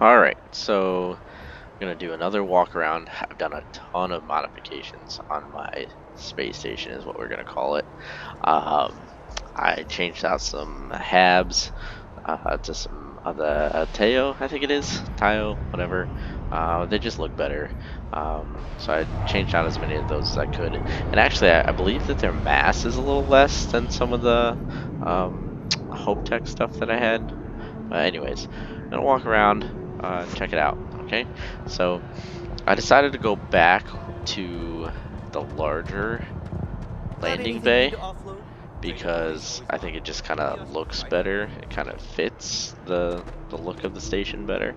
Alright, so I'm gonna do another walk around. I've done a ton of modifications on my space station is what we're gonna call it. Um, I changed out some habs to some of the Teo, I think it is, Tayo, whatever. They just look better. So I changed out as many of those as I could. And actually, I believe that their mass is a little less than some of the Hope Tech stuff that I had. But anyways, I'm gonna walk around, check it out. Okay, so I decided to go back to the larger Got landing anything you need bay to offload? because I think it just kind of looks better. It kind of fits the look of the station better.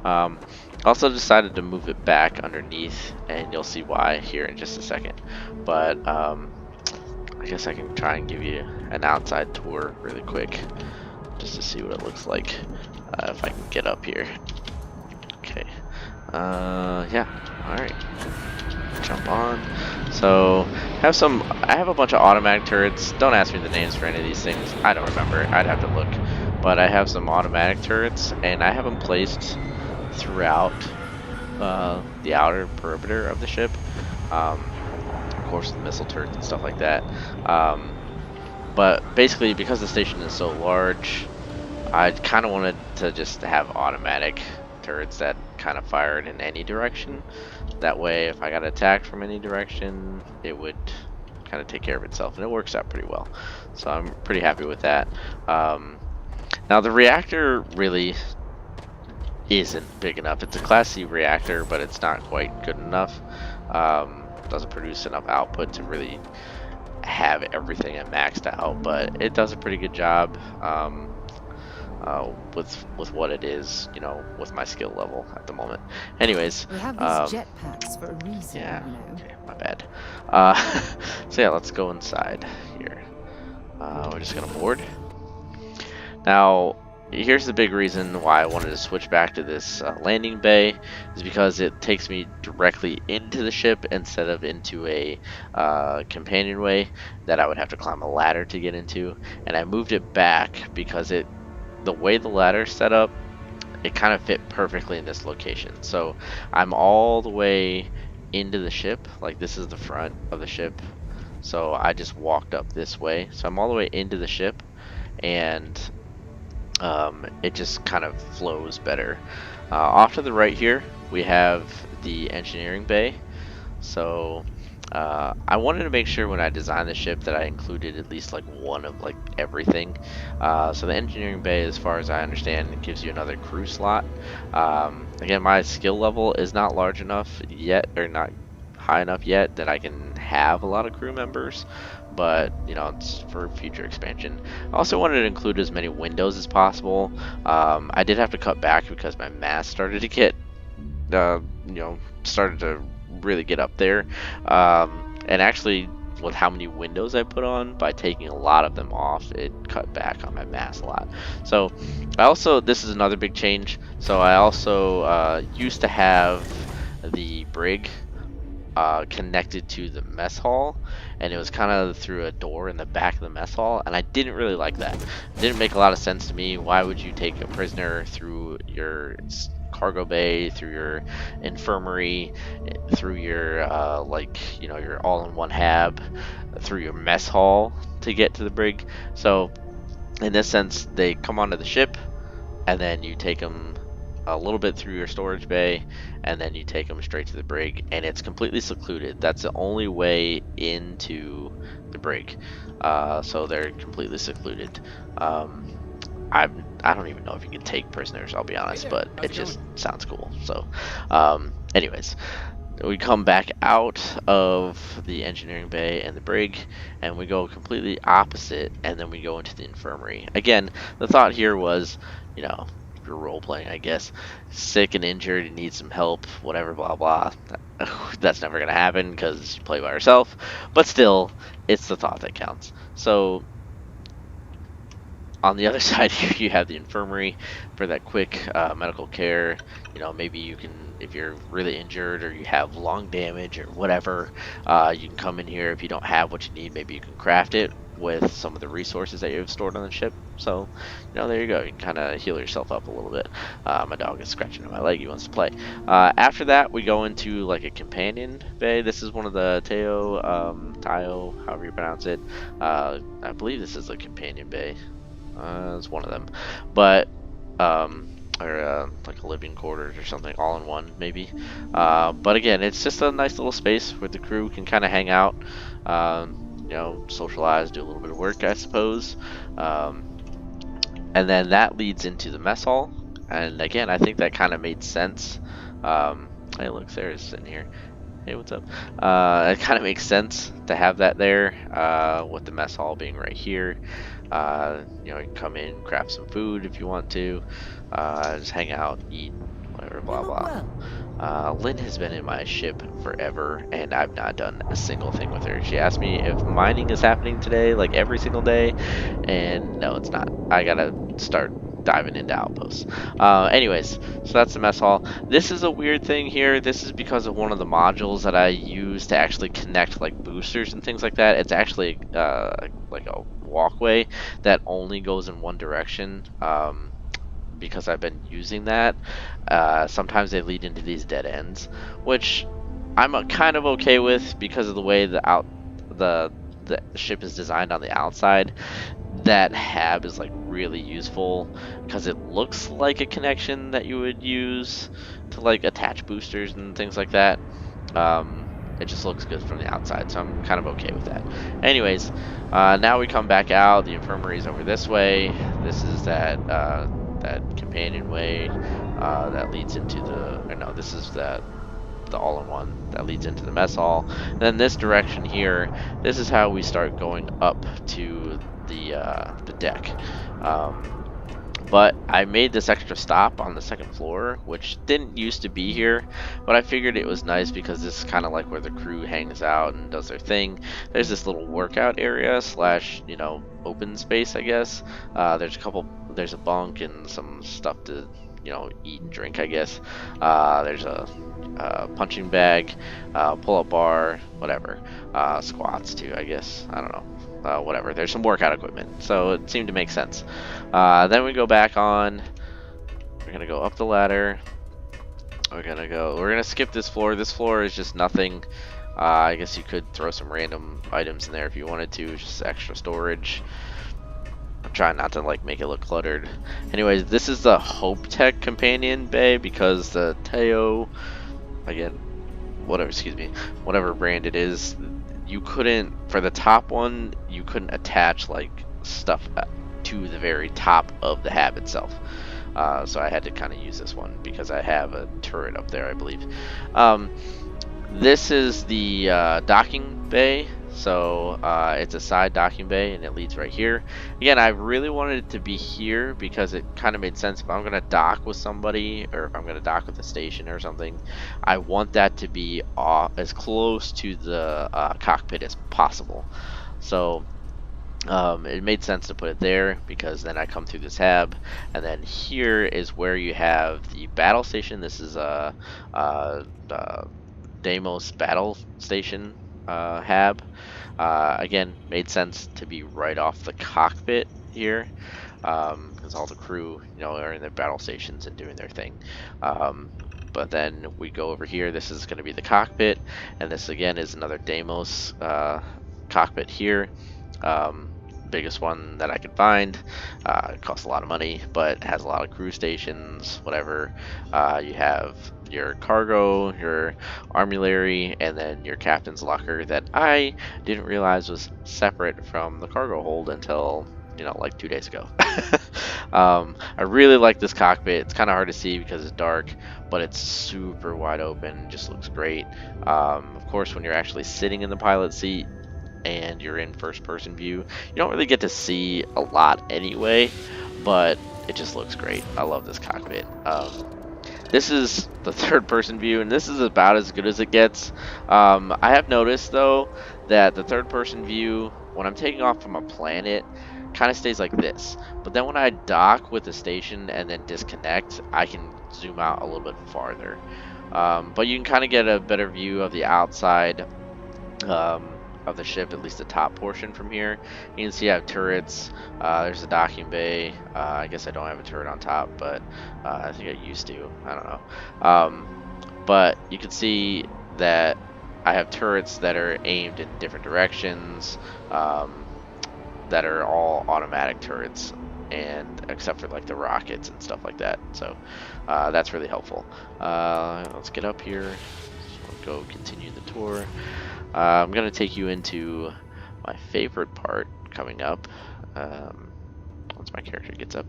Also decided to move it back underneath, and you'll see why here in just a second. But I guess I can try and give you an outside tour really quick, just to see what it looks like if I can get up here. Okay. Yeah. All right. Jump on. So I have a bunch of automatic turrets. Don't ask me the names for any of these things. I don't remember. I'd have to look. But I have some automatic turrets, and I have them placed throughout the outer perimeter of the ship. Of course, the missile turrets and stuff like that. But basically, because the station is so large, I kind of wanted to just have automatic turrets that kind of fired in any direction. That way, if I got attacked from any direction, it would kind of take care of itself, and it works out pretty well. So I'm pretty happy with that. Now the reactor really isn't big enough. It's a Class C reactor, but it's not quite good enough. Doesn't produce enough output to really have everything maxed out, but it does a pretty good job. With what it is, you know, with my skill level at the moment. Anyways, We have these jetpacks for a reason, yeah, you know. okay, my bad. So yeah, let's go inside here. We're just gonna board. Now, here's the big reason why I wanted to switch back to this landing bay, is because it takes me directly into the ship instead of into a companionway that I would have to climb a ladder to get into. And I moved it back because the way the ladder's set up, it kind of fit perfectly in this location. So I'm all the way into the ship, like this is the front of the ship. So I just walked up this way. So I'm all the way into the ship, and it just kind of flows better. Off to the right here, we have the engineering bay. So I wanted to make sure when I designed the ship that I included at least like one of like everything. So the engineering bay, as far as I understand, it gives you another crew slot. Again, my skill level is not large enough yet, or not high enough yet, that I can have a lot of crew members, but you know, it's for future expansion. I also wanted to include as many windows as possible. I did have to cut back because my mass started to get started to really get up there, and actually with how many windows I put on, by taking a lot of them off, it cut back on my mass a lot. So this is another big change. So I also used to have the brig connected to the mess hall, and it was kind of through a door in the back of the mess hall, and I didn't really like that. It didn't make a lot of sense to me. Why would you take a prisoner through your cargo bay, through your infirmary, through your your all-in-one hab, through your mess hall to get to the brig? So in this sense, they come onto the ship, and then you take them a little bit through your storage bay, and then you take them straight to the brig, and it's completely secluded. That's the only way into the brig. So they're completely secluded. I don't even know if you can take prisoners, I'll be honest, but it just sounds cool. So anyways, we come back out of the engineering bay and the brig, and we go completely opposite, and then we go into the infirmary. Again, the thought here was, you know, you're role playing, I guess, sick and injured, you need some help, whatever, blah blah. That's never gonna happen because you play by yourself, but still, it's the thought that counts. So on the other side here, you have the infirmary for that quick medical care. You know, maybe you can, if you're really injured or you have lung damage or whatever, you can come in here. If you don't have what you need, maybe you can craft it. with some of the resources that you've stored on the ship. So, there you go. You can kind of heal yourself up a little bit. My dog is scratching at my leg. He wants to play. After that, we go into like a companion bay. This is one of the Tayo, however you pronounce it. I believe this is a companion bay. It's one of them, but or like a living quarters or something, all in one maybe. But again, it's just a nice little space where the crew can kind of hang out, socialize, do a little bit of work, I suppose. And then that leads into the mess hall. And again, I think that kind of made sense. Hey, look, Sarah's sitting here. Hey, what's up? It kind of makes sense to have that there, with the mess hall being right here. You can come in, grab some food if you want to, just hang out, eat, whatever, blah blah. Lynn has been in my ship forever, and I've not done a single thing with her. She asked me if mining is happening today, like every single day, and no, it's not. I gotta start diving into outposts. Anyways, so that's the mess hall. This is a weird thing here. This is because of one of the modules that I use to actually connect like boosters and things like that. It's actually like a walkway that only goes in one direction. Because I've been using that, sometimes they lead into these dead ends, which I'm kind of okay with because of the way the ship is designed on the outside. That hab is like really useful because it looks like a connection that you would use to like attach boosters and things like that. It just looks good from the outside, so I'm kind of okay with that. Anyways, now we come back out. The infirmary is over this way. This is that companion way that leads into this is the all-in-one that leads into the mess hall. And then this direction here, this is how we start going up to the deck. But I made this extra stop on the second floor, which didn't used to be here, but I figured it was nice because this is kind of like where the crew hangs out and does their thing. There's this little workout area slash, open space, I guess. There's a bunk and some stuff to, eat and drink, I guess. There's a punching bag, pull-up bar, whatever. Squats too, I guess. I don't know. Whatever. There's some workout equipment, so it seemed to make sense. Then we go back on. We're gonna go up the ladder. We're gonna skip this floor. This floor is just nothing. I guess you could throw some random items in there if you wanted to, just extra storage. I'm trying not to like make it look cluttered. Anyways, this is the Hope Tech companion bay because the Teo, again, whatever brand it is, you couldn't, for the top one, you couldn't attach like stuff to the very top of the hab itself. So I had to kind of use this one because I have a turret up there, I believe. This is the docking bay. So it's a side docking bay and it leads right here. Again, I really wanted it to be here because it kind of made sense. If I'm going to dock with somebody or if I'm going to dock with a station or something, I want that to be as close to the cockpit as possible. So it made sense to put it there because then I come through this hab, and then here is where you have the battle station. This is a Deimos battle station hab. Again, made sense to be right off the cockpit here because all the crew, are in their battle stations and doing their thing. But then we go over here. This is going to be the cockpit, and this again is another Deimos cockpit here. Biggest one that I could find. It costs a lot of money, but it has a lot of crew stations, whatever. You have your cargo, your armillary, and then your captain's locker that I didn't realize was separate from the cargo hold until like 2 days ago. I really like this cockpit. It's kind of hard to see because it's dark, but it's super wide open. Just looks great. Of course, when you're actually sitting in the pilot seat and you're in first person view, you don't really get to see a lot anyway, but it just looks great. I love this cockpit. This is the third person view, and this is about as good as it gets. I have noticed though that the third person view, when I'm taking off from a planet, kind of stays like this, but then when I dock with the station and then disconnect, I can zoom out a little bit farther. But you can kind of get a better view of the outside. of the ship, at least the top portion from here. You can see I have turrets. There's a docking bay. I guess I don't have a turret on top, but I think I used to. I don't know. But you can see that I have turrets that are aimed in different directions, that are all automatic turrets, and except for like the rockets and stuff like that. So that's really helpful. Let's get up here. So we'll go continue the tour. I'm gonna take you into my favorite part coming up. Once my character gets up.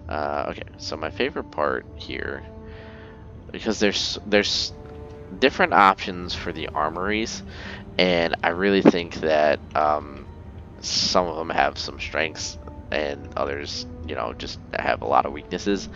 Okay, so my favorite part here, because there's different options for the armories, and I really think that some of them have some strengths and others, you know, just have a lot of weaknesses.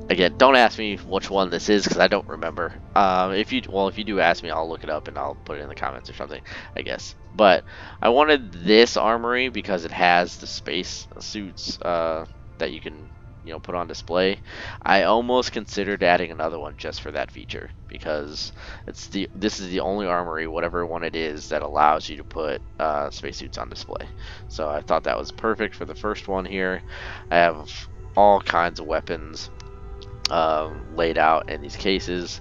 Again, don't ask me which one this is because I don't remember. If you do ask me, I'll look it up and I'll put it in the comments or something, I guess. But I wanted this armory because it has the space suits that you can, you know, put on display. I almost considered adding another one just for that feature because this is the only armory, whatever one it is, that allows you to put spacesuits on display. So I thought that was perfect for the first one here. I have all kinds of weapons laid out in these cases.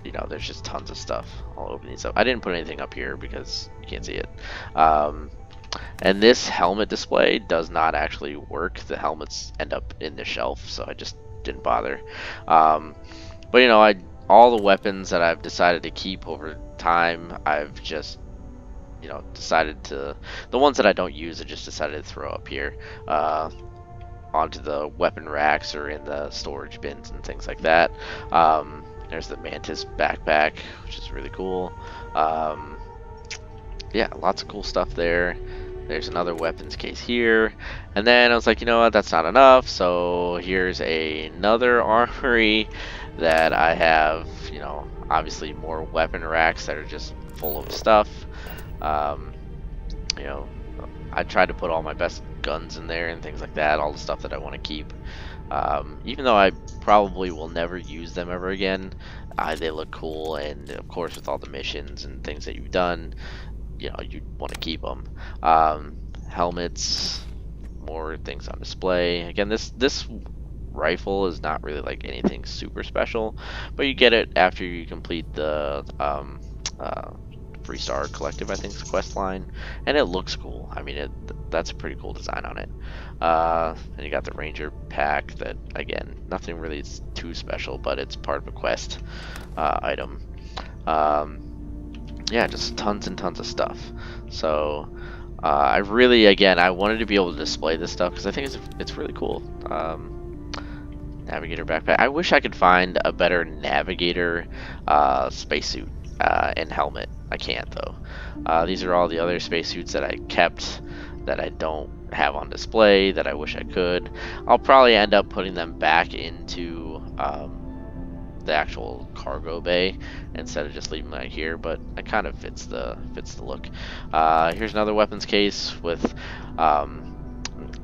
You know, there's just tons of stuff all over these up. I didn't put anything up here because you can't see it. And this helmet display does not actually work. The helmets end up in the shelf, so I just didn't bother. But you know, all the weapons that I've decided to keep over time, I've just, you know, decided to, the ones that I don't use, I just decided to throw up here onto the weapon racks or in the storage bins and things like that. There's the Mantis backpack, which is really cool. Yeah, lots of cool stuff there. There's another weapons case here. And then I was like, you know what, that's not enough. So here's another armory that I have, you know, obviously more weapon racks that are just full of stuff. You know, I tried to put all my best guns in there and things like that, all the stuff that I want to keep. Even though I probably will never use them ever again, they look cool, and of course with all the missions and things that you've done, you know, you want to keep them. Helmets, more things on display. Again, this rifle is not really like anything super special, but you get it after you complete the Freestar Collective, I think, is quest line, and it looks cool. I mean, that's a pretty cool design on it. And you got the Ranger pack that, again, nothing really is too special, but it's part of a quest item. Yeah, just tons and tons of stuff. So I really, again, I wanted to be able to display this stuff because I think it's really cool. Navigator backpack. I wish I could find a better navigator spacesuit and helmet. I can't though. These are all the other spacesuits that I kept that I don't have on display that I wish I could. I'll probably end up putting them back into the actual cargo bay instead of just leaving them here, but it kind of fits the look. Here's another weapons case with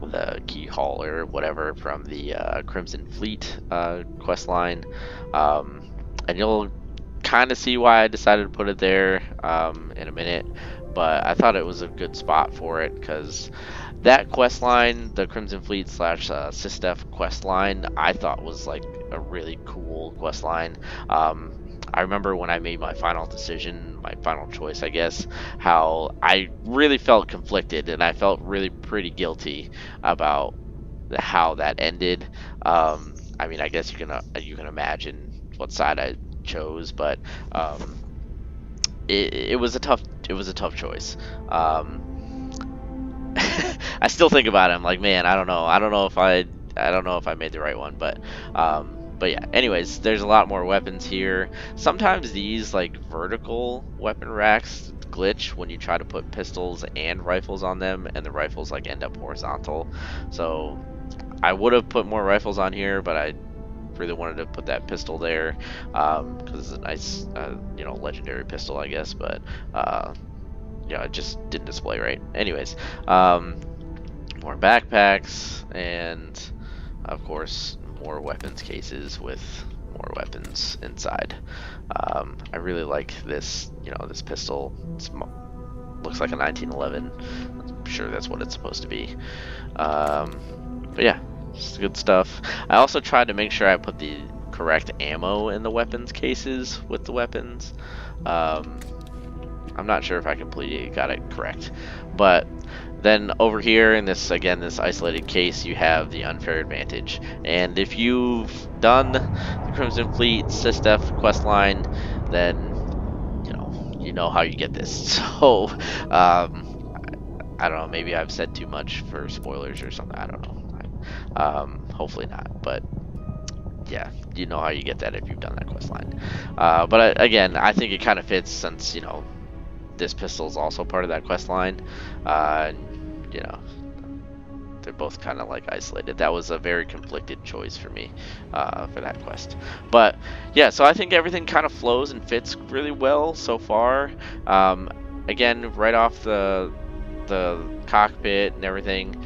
the key haul or whatever from the Crimson Fleet quest line, and you'll kind of see why I decided to put it there in a minute, but I thought it was a good spot for it because that quest line, the Crimson Fleet / Sistef quest line, I thought was like a really cool quest line. I remember when I made my final decision, my final choice, I guess, how I really felt conflicted and I felt really pretty guilty about how that ended. I mean, I guess you can imagine what side I chose, but it was a tough choice. I still think about it. I'm like, man, I don't know if I made the right one, but yeah. Anyways, there's a lot more weapons here. Sometimes these like vertical weapon racks glitch when you try to put pistols and rifles on them, and the rifles like end up horizontal. So I would have put more rifles on here, but I really wanted to put that pistol there because it's a nice, legendary pistol, I guess. But it just didn't display right. Anyways, more backpacks, and of course more weapons cases with more weapons inside. I really like this, this pistol. Looks like a 1911. I'm sure that's what it's supposed to be. But yeah, it's good stuff. I also tried to make sure I put the correct ammo in the weapons cases with the weapons. I'm not sure if I completely got it correct, but then over here in this, again, this isolated case, you have the unfair advantage. And if you've done the Crimson Fleet Sysdef questline, then you know how you get this. So I don't know, maybe I've said too much for spoilers or something, I don't know. Hopefully not, but yeah, you know how you get that if you've done that questline. But again, I think it kind of fits since, this pistol is also part of that quest line. They're both kind of like isolated. That was a very conflicted choice for me for that quest. But yeah, so I think everything kind of flows and fits really well so far. Again, right off the cockpit and everything,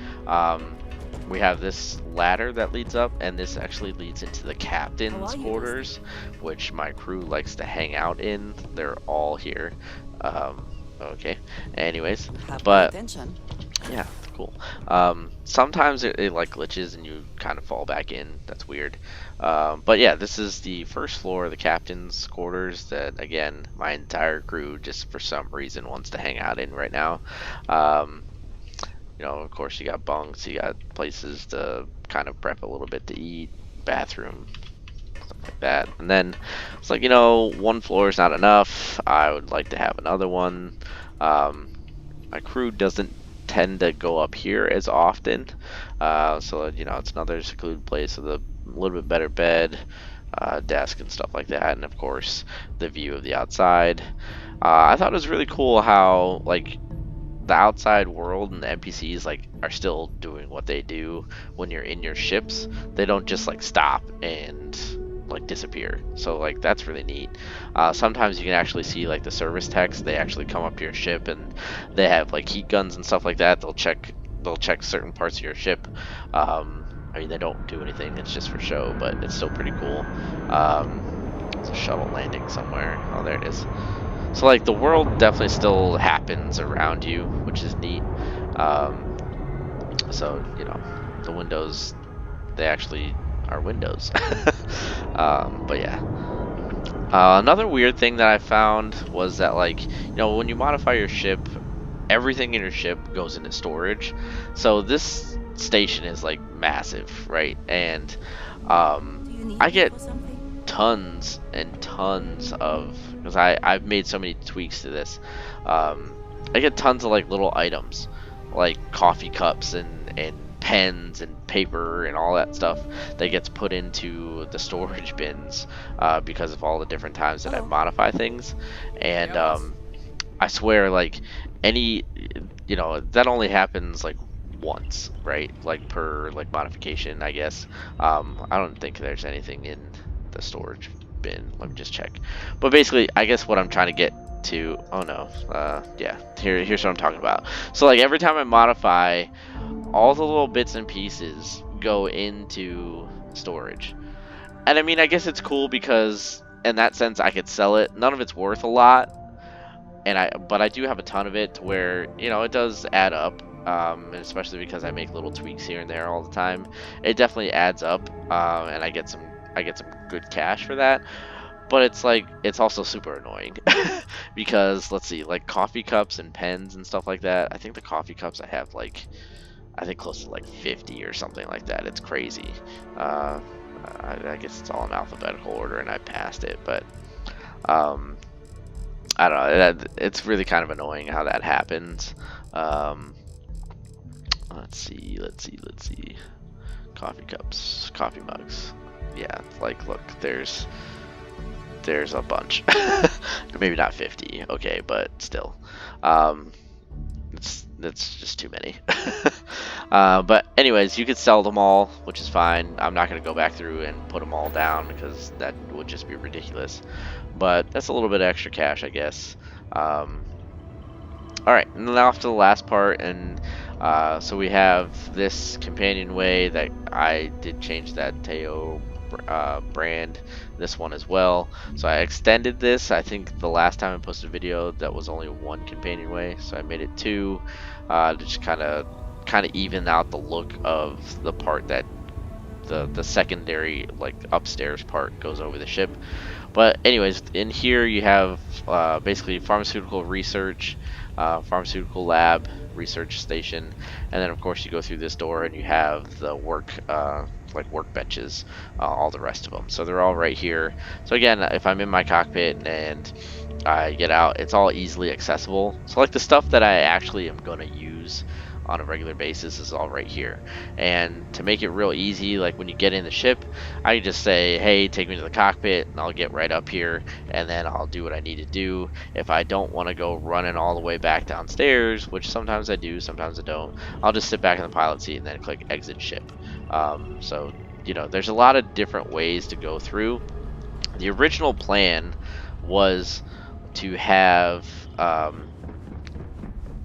we have this ladder that leads up, and this actually leads into the captain's quarters, which my crew likes to hang out in. They're all here. Okay, anyways, but yeah, cool. Sometimes it like glitches and you kind of fall back in. That's weird. But yeah, this is the first floor of the captain's quarters that, again, my entire crew just for some reason wants to hang out in right now. Of course, you got bunks, you got places to kind of prep a little bit to eat, bathroom, stuff like that. And then it's like, one floor is not enough. I would like to have another one. My crew doesn't tend to go up here as often, so it's another secluded place with a little bit better bed, desk and stuff like that, and of course the view of the outside. I thought it was really cool how the outside world and the NPCs are still doing what they do when you're in your ships. They don't just stop and disappear. So that's really neat. Sometimes you can actually see the service techs. They actually come up to your ship and they have heat guns and stuff like that. They'll check certain parts of your ship. I mean, they don't do anything. It's just for show, but it's still pretty cool. It's a shuttle landing somewhere. Oh, there it is. So the world definitely still happens around you, which is neat. So the windows, they actually are windows. But yeah, another weird thing that I found was that when you modify your ship, everything in your ship goes into storage. So this station is massive, right? And I get tons and tons of, because I've made so many tweaks to this, I get tons of little items like coffee cups and pens and paper and all that stuff that gets put into the storage bins because of all the different times that I modify things. And I swear any that only happens once, right? Per modification, I guess. I don't think there's anything in the storage bin. Let me just check. But basically, I guess what I'm trying to get to, oh no, yeah, here's what I'm talking about. So every time I modify, all the little bits and pieces go into storage. And I mean, I guess it's cool because in that sense I could sell it. None of it's worth a lot, but I do have a ton of it to where it does add up. And especially because I make little tweaks here and there all the time, it definitely adds up, and I get some good cash for that. But it's also super annoying because let's see, coffee cups and pens and stuff like that. I think the coffee cups I have I think close to 50 or something like that. It's crazy. I guess it's all in alphabetical order and I passed it, but I don't know. It's really kind of annoying how that happens. Let's see. Coffee cups, coffee mugs. Yeah, look, there's a bunch. Maybe not 50, okay, but still. That's just too many. But anyways, you could sell them all, which is fine. I'm not going to go back through and put them all down because that would just be ridiculous. But that's a little bit of extra cash, I guess. Alright, and then off to the last part, and so we have this companionway that I did change that Teo brand this one as well. So I extended this. I think the last time I posted a video that was only one companionway, so I made it two, to just kind of even out the look of the part that the secondary, like upstairs part, goes over the ship. But anyways, in here you have basically pharmaceutical research, pharmaceutical lab, research station, and then of course you go through this door and you have the like workbenches, all the rest of them. So they're all right here. So again, if I'm in my cockpit and I get out, it's all easily accessible. So like the stuff that I actually am going to use on a regular basis is all right here. And to make it real easy, like when you get in the ship, I can just say, hey, take me to the cockpit, and I'll get right up here, and then I'll do what I need to do. If I don't want to go running all the way back downstairs, which sometimes I do, sometimes I don't, I'll just sit back in the pilot seat and then click exit ship. So you know, there's a lot of different ways to go through. The original plan was to have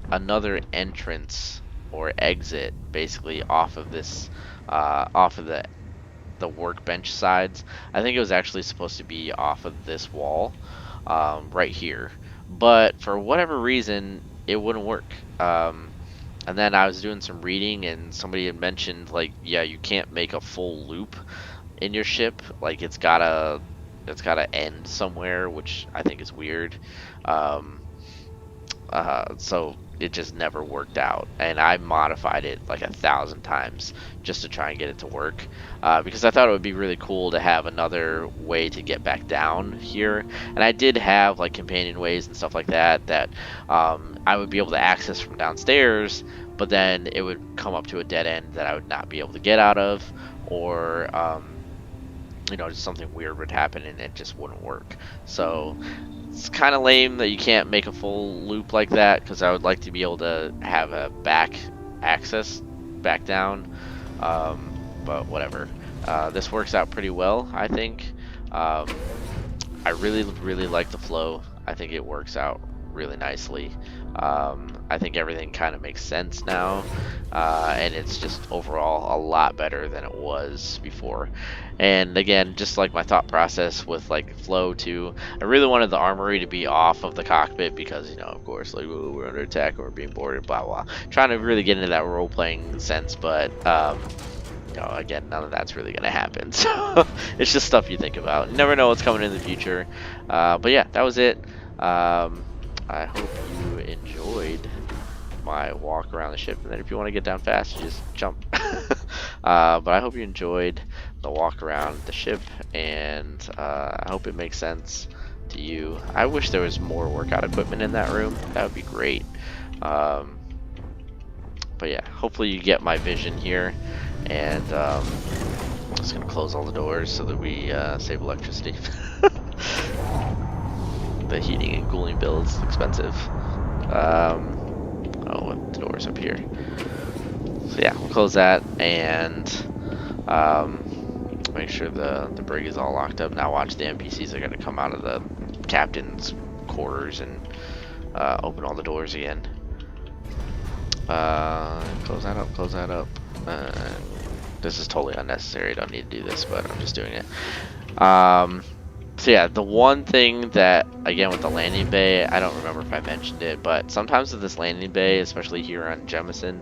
another entrance or exit basically off of this, off of the workbench sides. I think it was actually supposed to be off of this wall, right here, but for whatever reason it wouldn't work. And then I was doing some reading and somebody had mentioned, like, yeah, you can't make a full loop in your ship, like it's gotta end somewhere, which I think is weird. So it just never worked out, and I modified it like 1,000 times just to try and get it to work, because I thought it would be really cool to have another way to get back down here. And I did have like companion ways and stuff like that I would be able to access from downstairs, but then it would come up to a dead end that I would not be able to get out of, or you know, just something weird would happen and it just wouldn't work. So it's kind of lame that you can't make a full loop like that, because I would like to be able to have a back access back down, but whatever. This works out pretty well, I think. I really like the flow. I think it works out really nicely. I think everything kind of makes sense now, and it's just overall a lot better than it was before. And again, just like my thought process with like flow too, I really wanted the armory to be off of the cockpit because, you know, of course, like, oh, we're under attack or we're being boarded, blah blah. Trying to really get into that role playing sense, but you know, again, none of that's really gonna happen. So it's just stuff you think about. You never know what's coming in the future. But yeah, that was it. I hope you enjoyed my walk around the ship, and then if you want to get down fast, you just jump. But I hope you enjoyed the walk around the ship, and I hope it makes sense to you. I wish there was more workout equipment in that room. That would be great. But yeah, hopefully you get my vision here, and I'm just gonna close all the doors so that we save electricity. The heating and cooling bill is expensive. Oh, the door's up here. So yeah, we'll close that and make sure the brig is all locked up. Now watch, the NPCs are gonna come out of the captain's quarters and open all the doors again. Close that up, close that up. This is totally unnecessary, I don't need to do this, but I'm just doing it. So yeah, the one thing that, again, with the landing bay, I don't remember if I mentioned it, but sometimes with this landing bay, especially here on Jemison,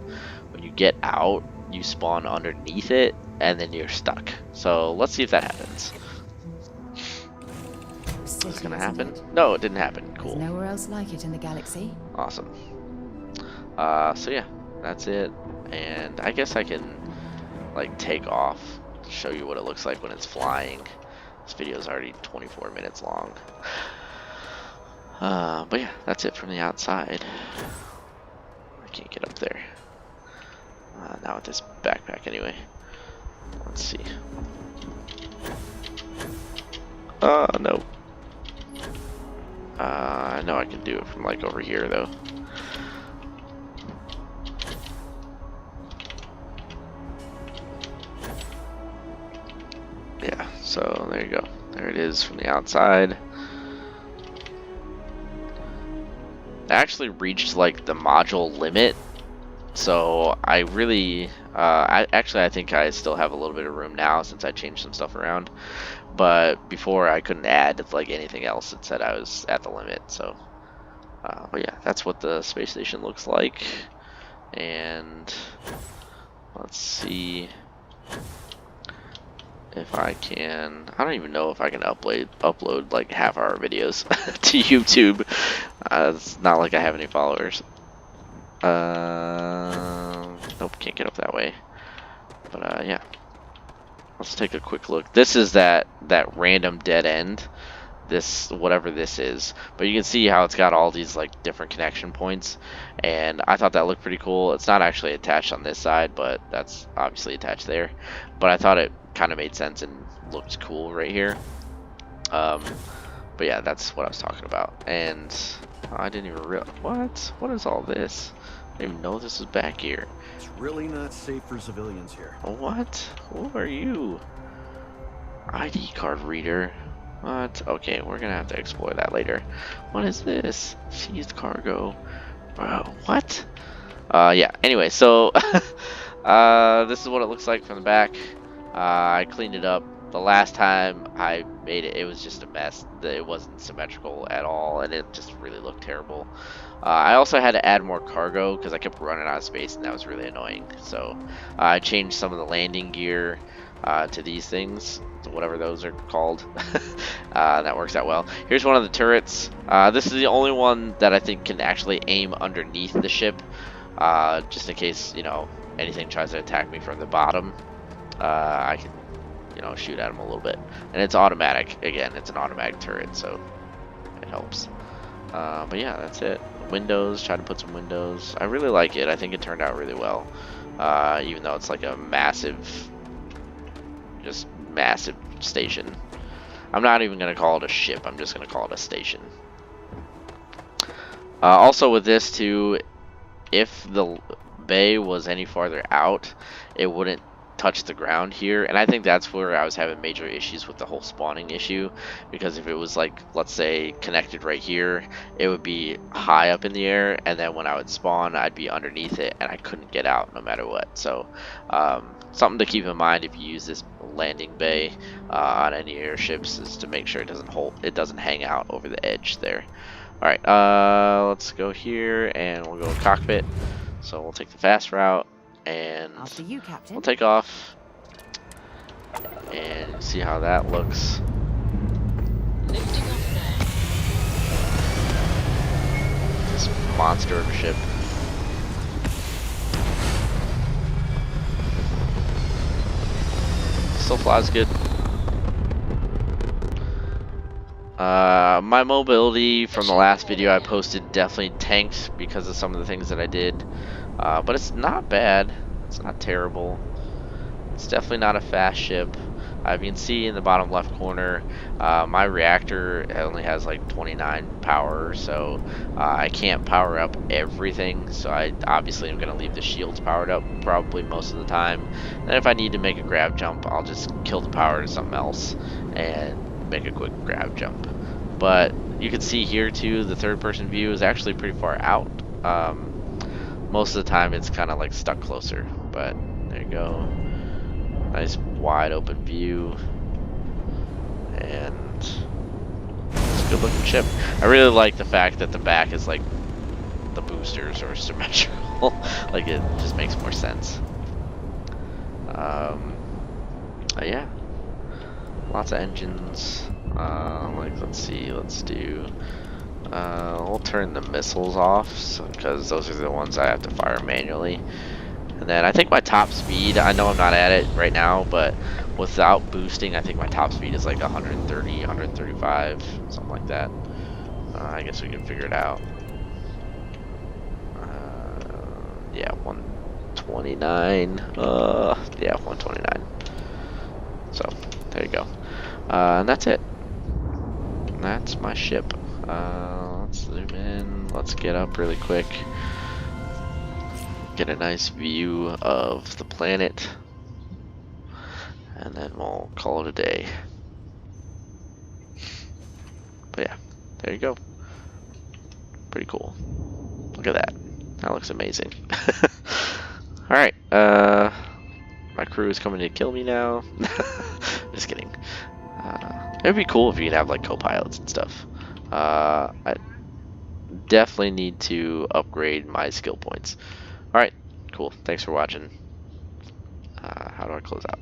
when you get out, you spawn underneath it, and then you're stuck. So let's see if that happens. Is this gonna happen? No, it didn't happen. Cool. There's nowhere else like it in the galaxy. Awesome. So yeah, that's it. And I guess I can, like, take off to show you what it looks like when it's flying. This video is already 24 minutes long. But yeah, that's it from the outside. I can't get up there. Not with this backpack anyway. Let's see. No. I know I can do it from like over here though. Yeah, so there you go. There it is from the outside. I actually reached like the module limit, so I I think I still have a little bit of room now since I changed some stuff around. But before I couldn't add like anything else. It said I was at the limit. So, but yeah, that's what the space station looks like. And let's see if I can. I don't even know if I can upload like half-hour videos to YouTube. It's not like I have any followers. Nope, can't get up that way. But yeah, let's take a quick look. This is that random dead end. This, whatever this is, but you can see how it's got all these like different connection points, and I thought that looked pretty cool. It's not actually attached on this side, but that's obviously attached there. But I thought it kind of made sense and looked cool right here. But yeah, that's what I was talking about. And I didn't even realize what is all this? I didn't even know this was back here. It's really not safe for civilians here. What? Who are you? ID card reader. What? Okay, we're gonna have to explore that later. What is this? Seized cargo. Bro, what? Yeah, anyway, so this is what it looks like from the back. I cleaned it up. The last time I made it, it was just a mess. It wasn't symmetrical at all, and it just really looked terrible. I also had to add more cargo because I kept running out of space, and that was really annoying. So I changed some of the landing gear to these things, whatever those are called. That works out well. Here's one of the turrets. This is the only one that I think can actually aim underneath the ship, just in case, you know, anything tries to attack me from the bottom. I can, you know, shoot at them a little bit. And it's automatic. Again, it's an automatic turret, so it helps. But yeah, that's it. Windows, try to put some windows. I really like it. I think it turned out really well. Even though it's like a massive, just massive station. I'm not even going to call it a ship. I'm just going to call it a station. Also with this too, if the bay was any farther out, it wouldn't touch the ground here, and I think that's where I was having major issues with the whole spawning issue, because if it was like, let's say, connected right here, it would be high up in the air, and then when I would spawn, I'd be underneath it, and I couldn't get out no matter what. So something to keep in mind if you use this landing bay on any airships is to make sure it doesn't hang out over the edge there. Alright, let's go here, and we'll go cockpit. So we'll take the fast route, and After you, Captain. we'll take off and see how that looks. Lifting off now. This monster of a ship. Still flies good. My mobility from the last video I posted definitely tanked because of some of the things that I did. But it's not bad. It's not terrible. It's definitely not a fast ship. You can see in the bottom left corner, my reactor only has like 29 power, so I can't power up everything. So I obviously am going to leave the shields powered up probably most of the time. And if I need to make a grab jump, I'll just kill the power to something else and make a quick grab jump. But you can see here too, the third person view is actually pretty far out. Most of the time it's kind of like stuck closer, but there you go. Nice wide open view, and it's a good looking ship. I really like the fact that the back is like the boosters are symmetrical. Like, it just makes more sense. Yeah, lots of engines. Like, let's see, let's do. We'll turn the missiles off because those are the ones I have to fire manually. And then I think my top speed, I know I'm not at it right now, but without boosting, I think my top speed is like 130, 135, something like that. I guess we can figure it out. Yeah, 129. Yeah, 129. So, there you go. And that's it. That's my ship. Let's zoom in. Let's get up really quick. Get a nice view of the planet. And then we'll call it a day. But yeah, there you go. Pretty cool. Look at that. That looks amazing. Alright, crew is coming to kill me now. Just kidding. It'd be cool if you could have like co-pilots and stuff. I definitely need to upgrade my skill points. Alright, cool. Thanks for watching. How do I close out?